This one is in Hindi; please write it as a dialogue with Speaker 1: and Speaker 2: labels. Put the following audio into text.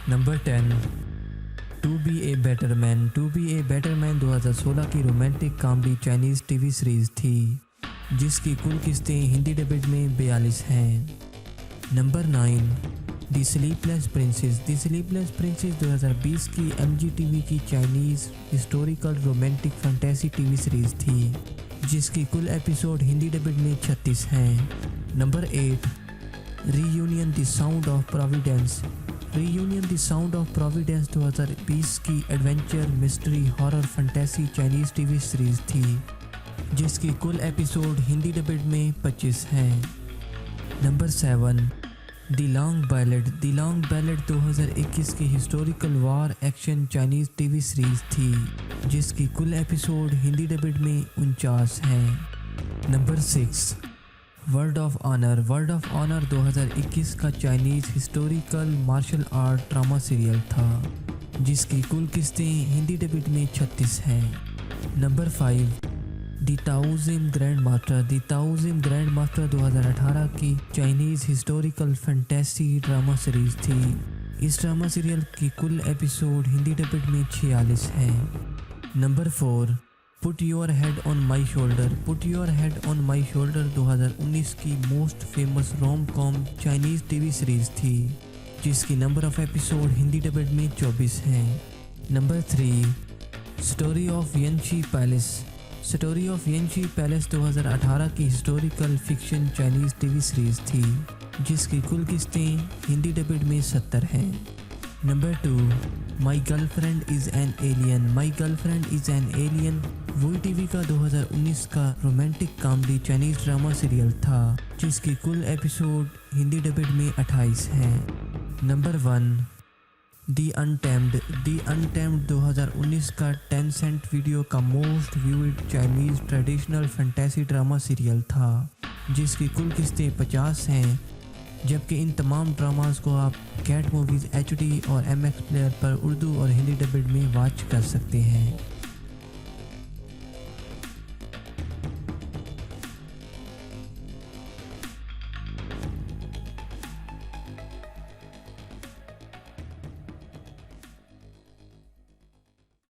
Speaker 1: Number 10, to be a better man. To be a better man 2016 की romantic comedy Chinese TV series थी जिसकी कुल किस्तें हिंदी डबिड में 42 हैं। Number 9, the sleepless princess. The sleepless princess 2020 की MGTV की Chinese historical romantic fantasy TV series थी जिसकी कुल एपिसोड हिंदी डबिड में 36 हैं। Number 8, reunion the sound of providence. Reunion the sound of providence 2020 की adventure mystery horror fantasy Chinese TV series थी जिसकी कुल एपिसोड हिंदी डबिड में 25 हैं। Number 7, the long ballet. The long ballet 2021 की historical war action Chinese TV series थी जिसकी कुल एपिसोड हिंदी डबिड में 49 हैं। Number 6, word of honour. Word of honour 2021 का Chinese historical martial art drama serial था जिसकी कुल किस्तें हिंदी डबिड में 36 हैं। Number 5, the Taoism grand master. The Taoism grand master 2018 की Chinese historical fantasy drama series थी। इस ड्रामा सीरियल की कुल एपिसोड हिंदी डबिड में 46 हैं। Number 4, put your head on my shoulder. Put your head on my shoulder 2019 की most famous rom com Chinese TV series थी जिसकी number of episode Hindi dubbed में 24 हैं। Number 3, story of Yanxi palace. Story of Yanxi palace 2018 की historical fiction Chinese TV series थी जिसकी कुल किस्तें हिंदी डबिड में 70 हैं। Number 2, my girlfriend is an alien. My girlfriend is an alien VOTV का 2019 का romantic comedy Chinese drama serial था जिसकी कुल एपिसोड हिंदी डबिड में 28 हैं। नंबर 1, दी अनटेम्ड। दी अनटेम्ड 2019 का Tencent वीडियो का most viewed Chinese traditional fantasy drama serial था जिसकी कुल किस्तें 50 हैं जबकि इन तमाम ड्रामास को आप कैट मूवीज़ HD और MX प्लेयर पर उर्दू और हिंदी डबिड में वॉच कर सकते हैं।